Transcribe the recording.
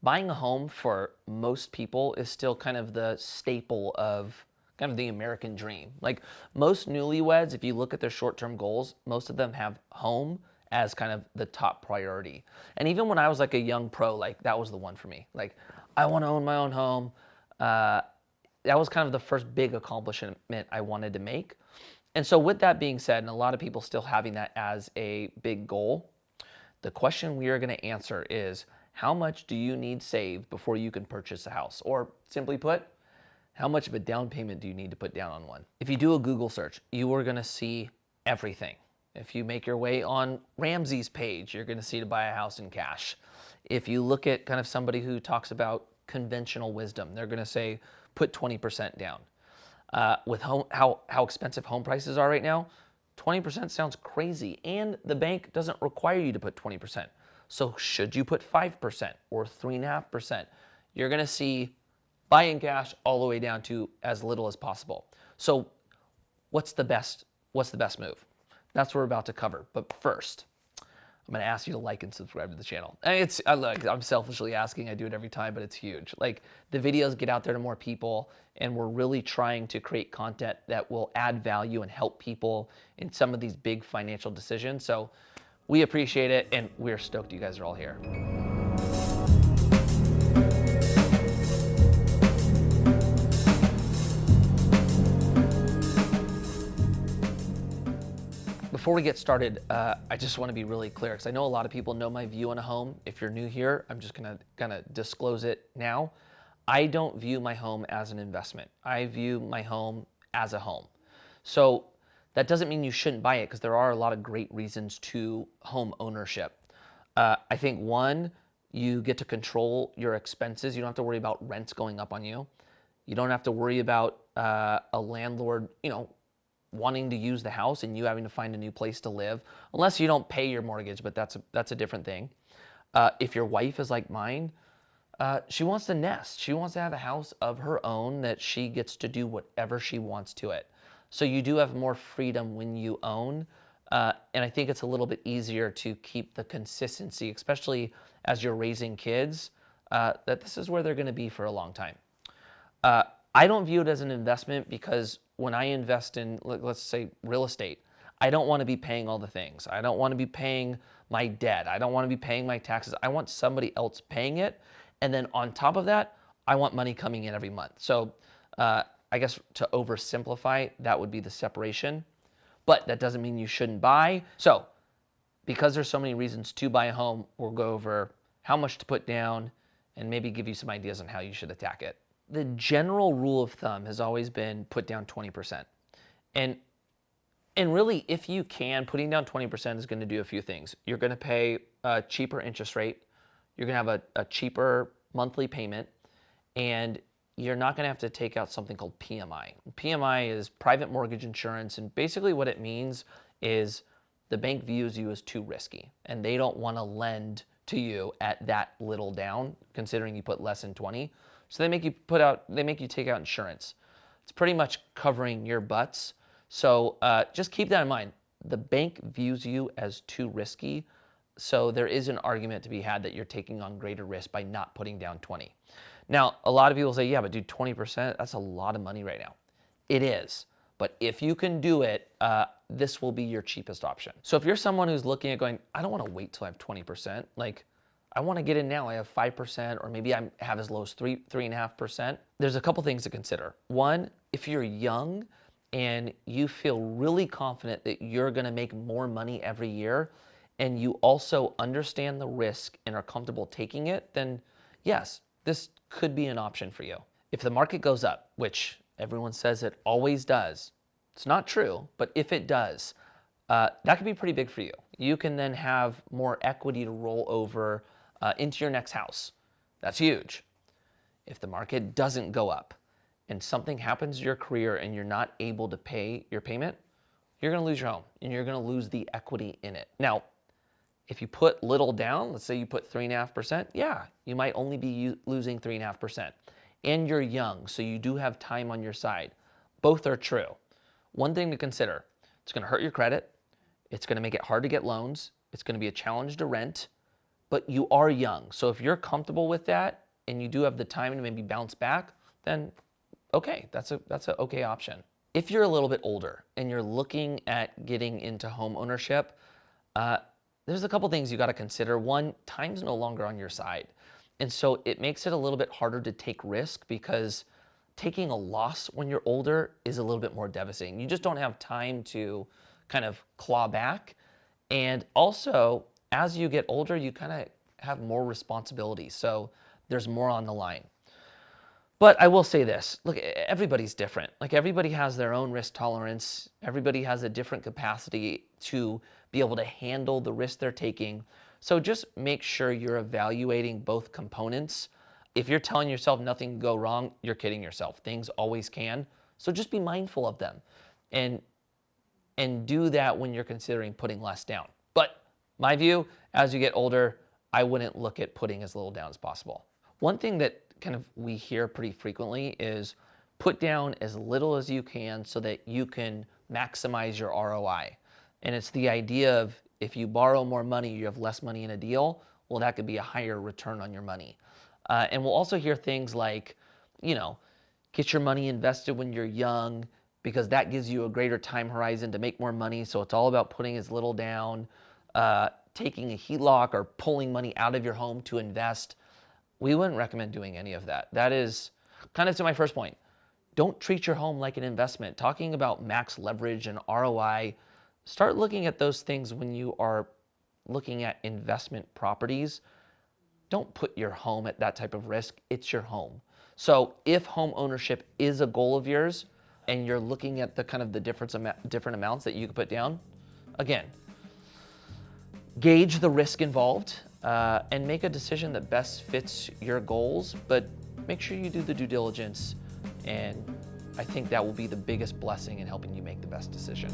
buying a home for most people is still kind of the staple of kind of the American dream. Like most newlyweds, if you look at their short-term goals, most of them have home as kind of the top priority. And even when I was like a young pro, like that was the one for me. Like I want to own my own home. That was kind of the first big accomplishment I wanted to make. And so with that being said, and a lot of people still having that as a big goal, the question we are going to answer is, how much do you need saved before you can purchase a house? Or simply put, how much of a down payment do you need to put down on one? If you do a Google search, you are going to see everything. If you make your way on Ramsey's page, you're going to see to buy a house in cash. If you look at kind of somebody who talks about conventional wisdom, they're going to say put 20% down. With how expensive home prices are right now, 20% sounds crazy, and the bank doesn't require you to put 20%. So should you put 5% or 3.5%? You're going to see buy in cash all the way down to as little as possible. So what's the best move? That's what we're about to cover. But first, I'm going to ask you to like and subscribe to the channel. And look, I'm selfishly asking, I do it every time, but it's huge. Like the videos get out there to more people, and we're really trying to create content that will add value and help people in some of these big financial decisions. So we appreciate it, and we're stoked you guys are all here. Before we get started, I just want to be really clear because I know a lot of people know my view on a home. If you're new here, I'm just gonna disclose it now. I don't view my home as an investment. I view my home as a home. So that doesn't mean you shouldn't buy it, because there are a lot of great reasons to home ownership. I think one, you get to control your expenses. You don't have to worry about rents going up on you. You don't have to worry about a landlord, wanting to use the house and you having to find a new place to live, unless you don't pay your mortgage, but that's a different thing. If your wife is like mine, she wants to nest. She wants to have a house of her own that she gets to do whatever she wants to it. So you do have more freedom when you own, and I think it's a little bit easier to keep the consistency, especially as you're raising kids, that this is where they're going to be for a long time. I don't view it as an investment because when I invest in, let's say, real estate, I don't want to be paying all the things. I don't want to be paying my debt. I don't want to be paying my taxes. I want somebody else paying it. And then on top of that, I want money coming in every month. So I guess to oversimplify, that would be the separation. But that doesn't mean you shouldn't buy. So because there's so many reasons to buy a home, we'll go over how much to put down and maybe give you some ideas on how you should attack it. The general rule of thumb has always been put down 20%. And really, if you can, putting down 20% is going to do a few things. You're going to pay a cheaper interest rate. You're going to have a cheaper monthly payment. And you're not going to have to take out something called PMI. PMI is private mortgage insurance. And basically what it means is the bank views you as too risky. And they don't want to lend to you at that little down, considering you put less than 20. So they make you take out insurance. It's pretty much covering your butts. So just keep that in mind. The bank views you as too risky. So there is an argument to be had that you're taking on greater risk by not putting down 20. Now, a lot of people say, yeah, but dude, 20%, that's a lot of money right now. It is. But if you can do it, this will be your cheapest option. So if you're someone who's looking at going, I don't want to wait till I have 20%, like I want to get in now, I have 5%, or maybe I have as low as 3.5%. There's a couple things to consider. One, if you're young and you feel really confident that you're going to make more money every year, and you also understand the risk and are comfortable taking it, then yes, this could be an option for you. If the market goes up, which everyone says it always does, it's not true, but if it does, that could be pretty big for you. You can then have more equity to roll over into your next house. That's huge. If the market doesn't go up and something happens to your career and you're not able to pay your payment, you're going to lose your home and you're going to lose the equity in it. Now, if you put little down, let's say you put 3.5%, yeah, you might only be losing 3.5%. And you're young, so you do have time on your side. Both are true. One thing to consider, it's going to hurt your credit. It's going to make it hard to get loans. It's going to be a challenge to rent. but you are young. So if you're comfortable with that and you do have the time to maybe bounce back, then okay, that's an okay option. If you're a little bit older and you're looking at getting into home ownership, there's a couple things you got to consider. One, time's no longer on your side. And so it makes it a little bit harder to take risk because taking a loss when you're older is a little bit more devastating. You just don't have time to kind of claw back. And also, as you get older, you kind of have more responsibility. So there's more on the line. But I will say this, look, everybody's different. Like everybody has their own risk tolerance. Everybody has a different capacity to be able to handle the risk they're taking. So just make sure you're evaluating both components. If you're telling yourself nothing can go wrong, you're kidding yourself. Things always can. So just be mindful of them and do that when you're considering putting less down. But my view, as you get older, I wouldn't look at putting as little down as possible. One thing that kind of we hear pretty frequently is put down as little as you can so that you can maximize your ROI. And it's the idea of if you borrow more money, you have less money in a deal, well, that could be a higher return on your money. And we'll also hear things like, get your money invested when you're young because that gives you a greater time horizon to make more money. So it's all about putting as little down, taking a HELOC or pulling money out of your home to invest. We wouldn't recommend doing any of that. That is kind of to my first point. Don't treat your home like an investment. Talking about max leverage and ROI, start looking at those things when you are looking at investment properties. Don't put your home at that type of risk. It's your home. So if home ownership is a goal of yours and you're looking at the kind of the different amounts that you could put down, again, gauge the risk involved and make a decision that best fits your goals, but make sure you do the due diligence, and I think that will be the biggest blessing in helping you make the best decision.